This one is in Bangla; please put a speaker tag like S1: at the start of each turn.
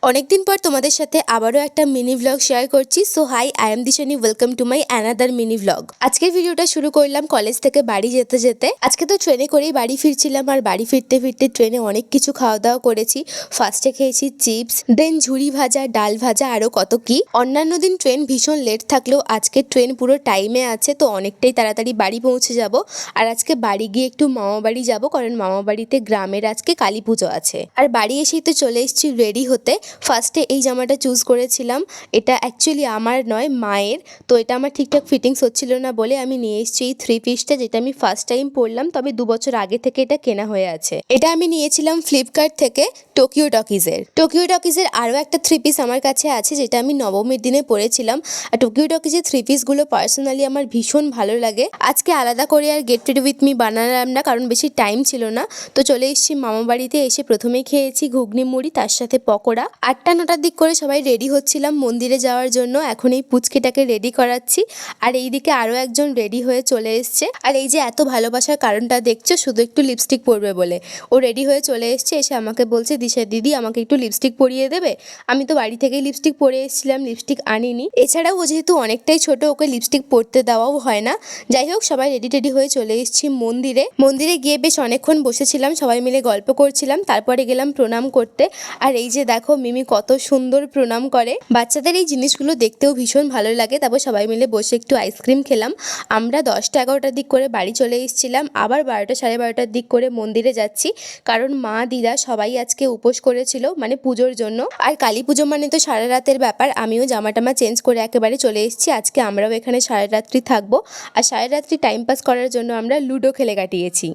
S1: অনেকদিন পর তোমাদের সাথে আবারও একটা মিনি ভ্লগ শেয়ার করছি। So hi, I am Dishani, welcome to my another mini vlog. আজকের ভিডিওটা শুরু করলাম কলেজ থেকে বাড়ি যেতে যেতে। আজকে তো ট্রেনে করেই বাড়ি ফিরছিলাম, আর বাড়ি ফিরতে ফিরতে ট্রেনে অনেক কিছু খাওয়া দাওয়া করেছি। ফার্স্টে খেয়েছি চিপস, দেন ঝুড়ি ভাজা, ডাল ভাজা, আরও কত কি। অন্যান্য দিন ট্রেন ভীষণ লেট থাকলেও আজকে ট্রেন পুরো টাইমে আছে, তো অনেকটাই তাড়াতাড়ি বাড়ি পৌঁছে যাব। আর আজকে বাড়ি গিয়ে একটু মামা বাড়ি যাবো, কারণ মামা বাড়িতে গ্রামের আজকে কালী পুজো আছে। আর বাড়ি এসেই তো চলে এসেছি রেডি হতে। ফার্স্টে এই জামাটা চুজ করেছিলাম, এটা অ্যাকচুয়ালি আমার নয়, মায়ের। তো এটা আমার ঠিকঠাক ফিটিংস হচ্ছিল না বলে আমি নিয়ে এসেছি এই 3 পিসটা, যেটা আমি ফার্স্ট টাইম পরলাম, তবে 2 বছর আগে থেকে এটা কেনা হয়ে আছে। এটা আমি নিয়েছিলাম ফ্লিপকার্ট থেকে, টোকিও টকিজের আরও একটা 3 পিস আমার কাছে আছে, যেটা আমি নবমীর দিনে পরেছিলাম। আর টোকিও টকিজের 3 পিসগুলো পার্সোনালি আমার ভীষণ ভালো লাগে। আজকে আলাদা করে আর গেট রেডি উইথ মি বানালাম না, কারণ বেশি টাইম ছিল না। তো চলে এসেছি মামা বাড়িতে। এসে প্রথমেই খেয়েছি ঘুগনি মুড়ি, তার সাথে পকোড়া। 8টা-9টার দিক করে সবাই রেডি হচ্ছিলাম মন্দিরে যাওয়ার জন্য। এখন এই পুচকিটাকে রেডি করাচ্ছি, আর এইদিকে আরও একজন রেডি হয়ে চলে এসছে। আর এই যে এত ভালোবাসার কারণটা দেখছো, শুধু একটু লিপস্টিক পরবে বলে। ও রেডি হয়ে চলে এসছে, এসে আমাকে বলছে, দিশা দিদি আমাকে একটু লিপস্টিক পরিয়ে দেবে। আমি তো বাড়ি থেকেই লিপস্টিক পরে এসেছিলাম, লিপস্টিক আনিনি। এছাড়াও ও যেহেতু অনেকটাই ছোট, ওকে লিপস্টিক পরতে দেওয়াও হয় না। যাই হোক, সবাই রেডি হয়ে চলে এসেছি মন্দিরে গিয়ে বেশ অনেকক্ষণ বসেছিলাম, সবাই মিলে গল্প করছিলাম। তারপরে গেলাম প্রণাম করতে। আর এই যে দেখো, মিমি কত সুন্দর প্রণাম করে। বাচ্চাদের এই জিনিসগুলো দেখতেও ভীষণ ভালো লাগে। তারপর সবাই মিলে বসে একটু আইসক্রিম খেলাম। আমরা 10টা-11টার দিক করে বাড়ি চলে এসেছিলাম, আবার 12টা-12:30টার দিক করে মন্দিরে যাচ্ছি, কারণ মা দিদা সবাই আজকে উপোস করেছিল, মানে পুজোর জন্য। আর কালী পুজো মানে তো সারা রাতের ব্যাপার। আমিও জামা টামা চেঞ্জ করে একেবারে চলে এসেছি। আজকে আমরাও এখানে সারা রাত্রি থাকবো, আর সারা রাত্রি টাইম পাস করার জন্য আমরা লুডো খেলে কাটিয়েছি।